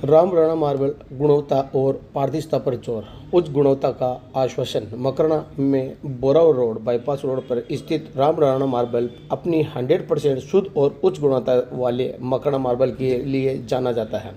Ram Rana marble गुणवत्ता और पारदर्शिता पर जोर। उच्च गुणवत्ता का आश्वासन। मकराना में बोराव रोड बाईपास रोड पर स्थित राम राणा मार्बल अपनी 100% शुद्ध और उच्च गुणवत्ता वाले मकराना मार्बल के लिए जाना जाता है।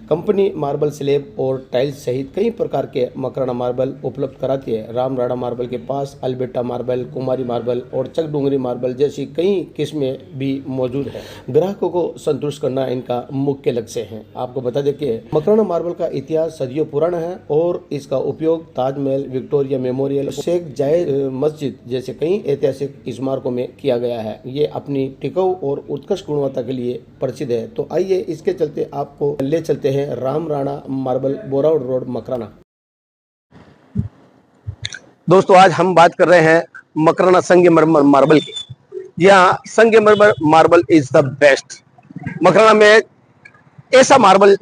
कंपनी मार्बल स्लैब और टाइल्स सहित कई प्रकार के मकराना मार्बल उपलब्ध कराती है। राम राणा मार्बल के पास अल्बर्टा मार्बल, कुमारी मार्बल और चकडूंगरी मार्बल जैसी कई किस्में भी मौजूद है। ग्राहकों को संतुष्ट करना इनका मुख्य लक्ष्य है। आपको बता दें कि मकराना मार्बल का इतिहास सदियों पुराना है और इसका उपयोग ताजमहल, विक्टोरिया मेमोरियल, शेख जायद मस्जिद जैसे कई ऐतिहासिक स्मारकों में किया गया है। ये अपनी टिकाऊ और उत्कृष्ट गुणवत्ता के लिए प्रसिद्ध है। तो आइए इसके चलते आपको ले चलते हैं राम राणा मार्बल, बोरावड़ रोड, मकराना। दोस्तों, आज हम बात कर रहे हैं मकराना संगमरमर मार्बल की। जी हाँ, संगमरमर marble is the best. Makrana में ऐसा मार्बल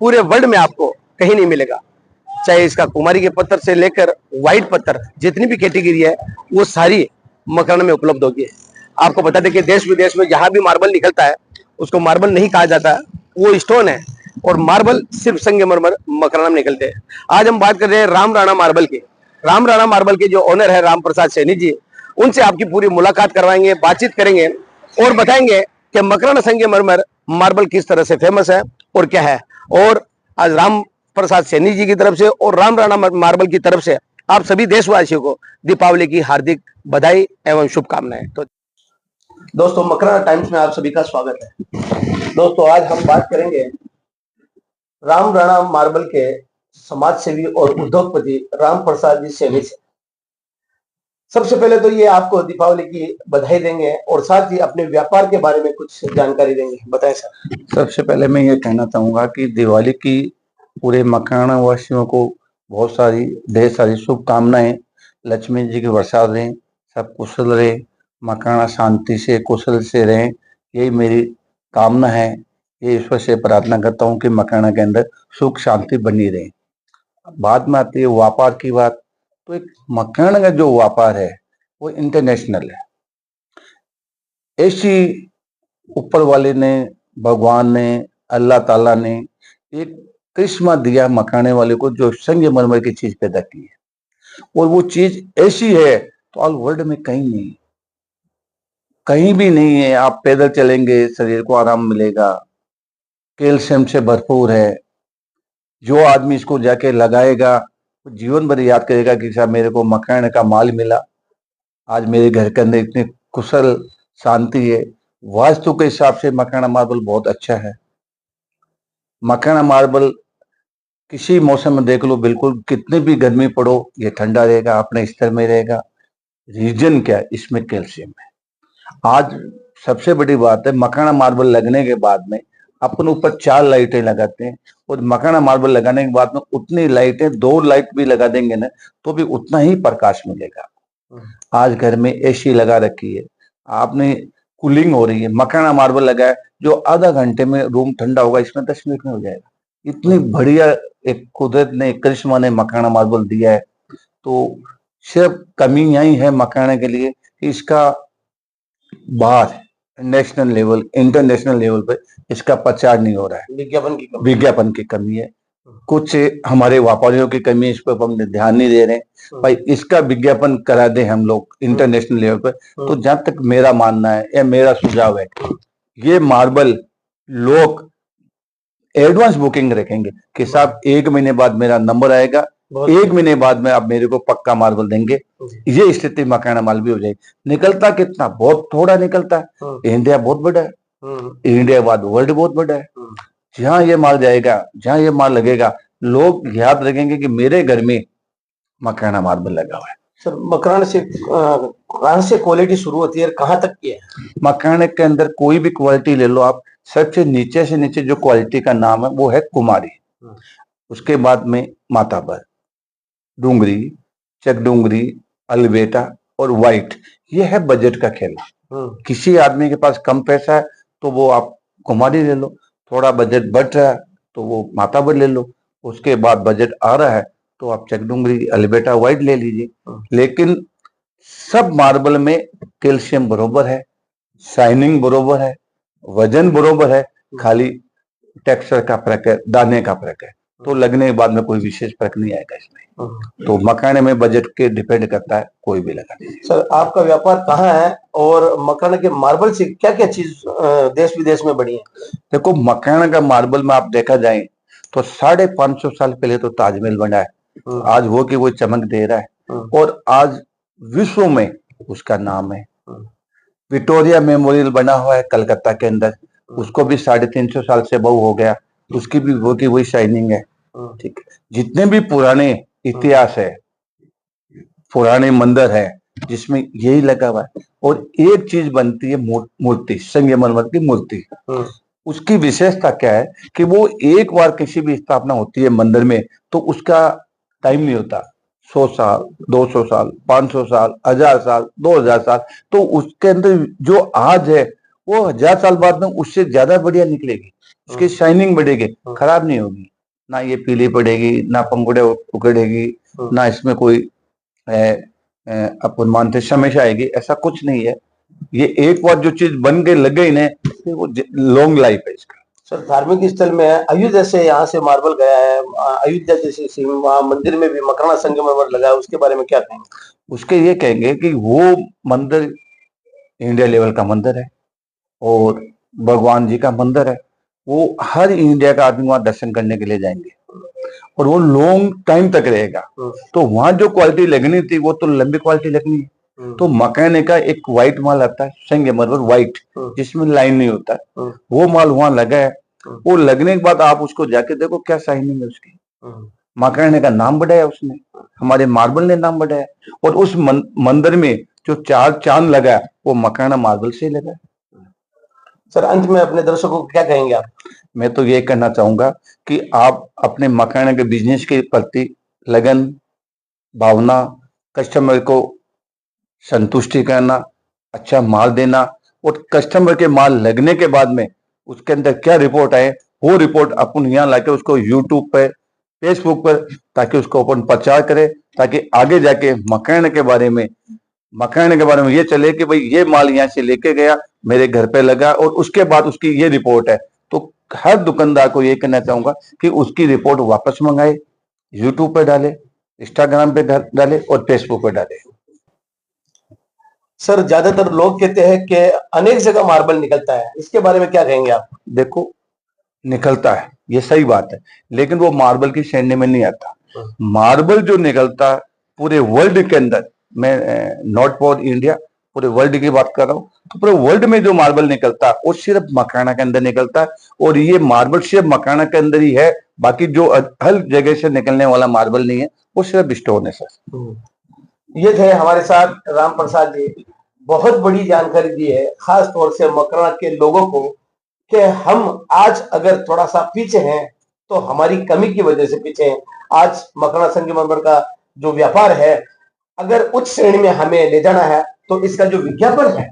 पूरे वर्ल्ड में आपको कहीं नहीं मिलेगा। चाहे इसका कुमारी के पत्थर से लेकर व्हाइट पत्थर, जितनी भी कैटेगरी है वो सारी मकराना में उपलब्ध होगी। आपको बता दें कि देश विदेश में जहां भी मार्बल निकलता है उसको मार्बल नहीं कहा जाता, वो स्टोन है। और मार्बल सिर्फ संगमरमर मकराना में निकलते हैं। आज हम बात कर रहे हैं राम राणा मार्बल की। राम राणा मार्बल के जो ओनर है राम प्रसाद सैनी जी, उनसे आपकी पूरी मुलाकात करवाएंगे, बातचीत करेंगे और बताएंगे कि मकराना संगमरमर मार्बल किस तरह से फेमस है और क्या है। और आज राम प्रसाद सैनी जी की तरफ से और राम राणा मार्बल की तरफ से आप सभी देशवासियों को दीपावली की हार्दिक बधाई एवं शुभकामनाएं। तो दोस्तों, मकराना टाइम्स में आप सभी का स्वागत है। दोस्तों, आज हम बात करेंगे राम राणा मार्बल के समाज सेवी और उद्योगपति राम प्रसाद जी सैनी से। सबसे पहले तो ये आपको दीपावली की बधाई देंगे और साथ ही अपने व्यापार के बारे में कुछ जानकारी देंगे। बताएं सर। सबसे पहले मैं ये कहना चाहूंगा कि दिवाली की पूरे मकराना वासियों को बहुत सारी ढेर सारी शुभकामनाएं। लक्ष्मी जी की बरसात रहे, सब कुशल रहे, मकराना शांति से कुशल से रहे, यही मेरी कामना है। ये ईश्वर से प्रार्थना करता हूँ कि मकराना के अंदर सुख शांति बनी रहे। बाद में आती है व्यापार की बात। तो एक मकराना का जो व्यापार है वो इंटरनेशनल है। ऐसी ऊपर वाले ने, भगवान ने, अल्लाह ताला ने एक करिश्मा दिया मकाने वाले को, जो संगमरमर की चीज पैदा की है। और वो चीज ऐसी है तो ऑल वर्ल्ड में कहीं नहीं, कहीं भी नहीं है। आप पैदल चलेंगे, शरीर को आराम मिलेगा, कैल्शियम से भरपूर है। जो आदमी इसको जाके लगाएगा वो जीवन भर याद करेगा कि साहब मेरे को मकान का माल मिला, आज मेरे घर के अंदर इतनी कुशल शांति है। वास्तु के हिसाब से मकाना मार्बल बहुत अच्छा है। मकाना मार्बल किसी मौसम में देख लो, बिल्कुल कितनी भी गर्मी पड़ो ये ठंडा रहेगा, अपने स्तर में रहेगा। रीजन क्या है? इसमें कैल्शियम है। आज सबसे बड़ी बात है, मकाना मार्बल लगने के बाद में अपन ऊपर 4 लाइटें लगाते हैं और मकाना मार्बल लगाने के बाद में उतनी लाइटें, 2 लाइट भी लगा देंगे ना तो भी उतना ही प्रकाश मिलेगा। आज घर में एसी लगा रखी है, आपने कूलिंग हो रही है, मकाना मार्बल लगा है जो आधा घंटे में रूम ठंडा होगा, इसमें 10 मिनट में हो जाएगा। इतनी बढ़िया एक कुदरत ने, करिश्मा ने मकाना मार्बल दिया है। तो सिर्फ कमी यही है मकाना के लिए कि इसका बाहर नेशनल लेवल, इंटरनेशनल लेवल पे इसका प्रचार नहीं हो रहा है। विज्ञापन की कमी है। कुछ हमारे व्यापारियों की कमी है, इस पर हम ध्यान नहीं दे रहे हैं। भाई इसका विज्ञापन करा दें हम लोग इंटरनेशनल लेवल पर। तो जहां तक मेरा मानना है या मेरा सुझाव है, ये मार्बल लोग एडवांस बुकिंग रखेंगे कि साहब 1 महीने बाद मेरा नंबर आएगा, 1 महीने बाद में आप मेरे को पक्का मार्बल देंगे। ये स्थिति मकाना माल भी हो जाएगी। निकलता कितना? बहुत थोड़ा निकलता है। इंडिया बहुत बड़ा है, इंडिया के बाद वर्ल्ड बहुत बड़ा है। जहां ये माल जाएगा, जहां ये माल लगेगा, लोग याद रखेंगे कि मेरे घर में मकाना मार्बल लगा हुआ है। सर, मकराना से कहाँ से क्वालिटी शुरू होती है और कहाँ तक की है? मकाने के अंदर कोई भी क्वालिटी ले लो आप, सबसे नीचे से नीचे जो क्वालिटी का नाम है वो है कुमारी। उसके बाद में माताबर, डूंगरी, चकडूंगरी, अल्बेटा और व्हाइट। ये है बजट का खेल। किसी आदमी के पास कम पैसा है तो वो आप कुमारी ले लो, थोड़ा बजट बढ़ रहा है तो वो माताबर ले लो, उसके बाद बजट आ रहा है तो आप चकडूंगरी, अल्बेटा, व्हाइट ले लीजिए। लेकिन सब मार्बल में कैल्शियम बरोबर है, शाइनिंग बरोबर है, वजन बरोबर है। खाली टेक्सचर का फर्क है, दाने का फर्क है, तो लगने के बाद में कोई विशेष फर्क नहीं आएगा इसमें। तो मखाने में बजट के डिपेंड करता है, कोई भी लगा लीजिए। सर आपका व्यापार कहाँ है और मखाना के मार्बल से क्या क्या चीज देश विदेश में बड़ी है? देखो, मखाना का मार्बल में आप देखा जाए तो 550 साल पहले तो ताजमहल बना है, आज वो की वो चमक दे रहा है और आज विश्व में उसका नाम है। विक्टोरिया मेमोरियल बना हुआ है कलकत्ता के अंदर, उसको भी 350 साल से बहु हो गया, उसकी भी वो की वही शाइनिंग है। ठीक है, जितने भी पुराने इतिहास है, पुराने मंदिर है जिसमें यही लगा हुआ है। और एक चीज बनती है मूर्ति, संगमरमर की मूर्ति। उसकी विशेषता क्या है कि वो एक बार किसी भी स्थापना होती है मंदिर में तो उसका टाइम नहीं होता, 100 साल, 200 साल, 500 साल, 1000 साल, 2000 साल, तो उसके अंदर जो आज है वो 1000 साल बाद में उससे ज्यादा बढ़िया निकलेगी, उसकी शाइनिंग बढ़ेगी, खराब नहीं होगी, ना ये पीली पड़ेगी, ना पंखुड़े उखड़ेगी, ना इसमें कोई अपन मानते समय आएगी, ऐसा कुछ नहीं है। ये एक बार जो चीज बन के लग गई ना, वो लॉन्ग लाइफ है इसका। सर धार्मिक स्थल में अयोध्या से यहाँ से मार्बल गया है, अयोध्या जैसे वहाँ मंदिर में भी मकराना संगमरमर लगा है, उसके बारे में क्या कहेंगे? उसके ये कहेंगे कि वो मंदिर इंडिया लेवल का मंदिर है और भगवान जी का मंदिर है, वो हर इंडिया का आदमी वहां दर्शन करने के लिए जाएंगे और वो लॉन्ग टाइम तक रहेगा। तो वहां जो क्वालिटी लगनी थी वो तो लंबी क्वालिटी लगनी है। तो मकाने का एक व्हाइट माल आता है, संगमरमर व्हाइट, जिसमें लाइन नहीं होता, वो माल वहां लगा है। वो लगने के बाद आप उसको जाके देखो क्या शाइनिंग है उसकी। मकाने का नाम बढ़ाया उसने, हमारे मार्बल ने नाम बढ़ाया, और उस मंदिर में जो 4 चांद लगा वो मकाना मार्बल से ही लगा। सर अंत में अपने दर्शकों को क्या कहेंगे आप? मैं तो ये कहना चाहूंगा कि आप अपने मकाना के बिजनेस के प्रति लगन, भावना, कस्टमर को संतुष्टि करना, अच्छा माल देना, और कस्टमर के माल लगने के बाद में उसके अंदर क्या रिपोर्ट आए वो रिपोर्ट अपन यहाँ लाके उसको यूट्यूब पे, फेसबुक पर, ताकि उसको अपन प्रचार करें, ताकि आगे जाके मकान के बारे में ये चले कि भाई ये माल यहाँ से लेके गया, मेरे घर पे लगा, और उसके बाद उसकी ये रिपोर्ट है। तो हर दुकानदार को ये कहना चाहूंगा कि उसकी रिपोर्ट वापस मंगाए, यूट्यूब पे डाले, इंस्टाग्राम पे डाले और फेसबुक पे डाले। सर ज्यादातर लोग कहते हैं कि अनेक जगह मार्बल निकलता है, इसके बारे में क्या कहेंगे आप? देखो, निकलता है ये सही बात है, लेकिन वो मार्बल की श्रेणी में नहीं आता। मार्बल जो निकलता है पूरे वर्ल्ड के अंदर, मैं नॉट फॉर इंडिया, पूरे वर्ल्ड की बात कर रहा हूँ, तो पूरे वर्ल्ड में जो मार्बल निकलता है वो सिर्फ मकाना के अंदर निकलता है, और ये मार्बल सिर्फ मकाना के अंदर ही है, बाकी जो हर जगह से निकलने वाला मार्बल नहीं है, वो सिर्फ स्टोन है सर। ये थे हमारे साथ राम प्रसाद जी, बहुत बड़ी जानकारी दी है, खास तौर से मकराना के लोगों को, कि हम आज अगर थोड़ा सा पीछे हैं तो हमारी कमी की वजह से पीछे हैं। आज मकराना संगमरमर का जो व्यापार है, अगर उच्च श्रेणी में हमें ले जाना है तो इसका जो विज्ञापन है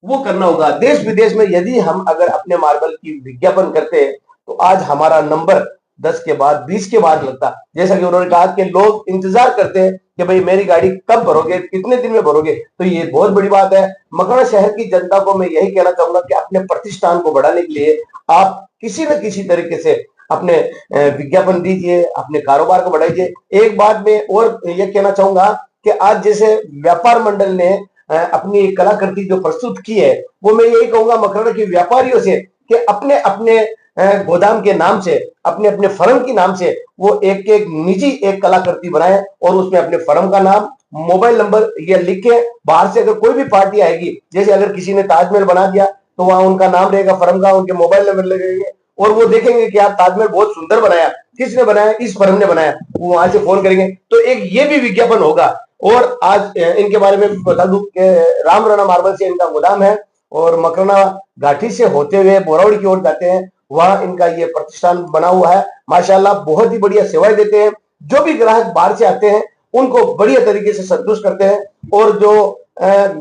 वो करना होगा। देश विदेश में यदि हम अगर अपने मार्बल की विज्ञापन करते हैं तो आज हमारा नंबर 10 के बाद 20 के बाद लगता। जैसा कि उन्होंने कहा कि लोग इंतजार करते हैं कि भाई मेरी गाड़ी कब भरोगे, कितने दिन में भरोगे, तो ये बहुत बड़ी बात है। मकराना शहर की जनता को मैं यही कहना चाहूंगा कि अपने प्रतिष्ठान को बढ़ाने के लिए आप किसी न किसी तरीके से अपने विज्ञापन दीजिए, अपने कारोबार को बढ़ाइए। एक बात मैं और ये कहना चाहूंगा कि आज जैसे व्यापार मंडल ने अपनी कलाकृति जो प्रस्तुत की है, वो मैं यही कहूंगा मकराना के व्यापारियों से कि अपने अपने गोदाम के नाम से, अपने अपने फर्म के नाम से वो एक एक निजी एक कलाकृति बनाए और उसमें अपने फर्म का नाम, मोबाइल नंबर ये लिखे। बाहर से अगर कोई भी पार्टी आएगी, जैसे अगर किसी ने ताजमहल बना दिया तो वहां उनका नाम रहेगा फर्म का, उनके मोबाइल नंबर लगेंगे और वो देखेंगे कि यार ताजमहल बहुत सुंदर बनाया, किसने बनाया, इस फर्म ने बनाया, वो वहां से फोन करेंगे, तो एक ये भी विज्ञापन होगा। और आज इनके बारे में बता दूं कि राम राणा मार्बल से इनका गोदाम है और मकराना घाटी से होते हुए बोरावड़ी की ओर जाते हैं, वहां इनका ये प्रतिष्ठान बना हुआ है। माशाल्लाह बहुत ही बढ़िया सेवाएं देते हैं, जो भी ग्राहक बाहर से आते हैं उनको बढ़िया तरीके से संतुष्ट करते हैं, और जो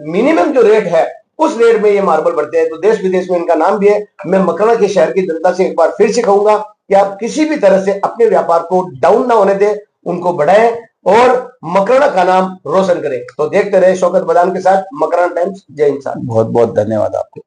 मिनिमम जो रेट है उस रेट में ये मार्बल बढ़ते हैं। तो देश विदेश में इनका नाम भी है। मैं मकराना के शहर की जनता से एक बार फिर से कहूंगा कि आप किसी भी तरह से अपने व्यापार को डाउन ना होने दें, उनको बढ़ाएं और मकराना का नाम रोशन करें। तो देखते रहे शौकत बदान के साथ मकराना टाइम्स। जय हिंद साहब। बहुत बहुत धन्यवाद आपको।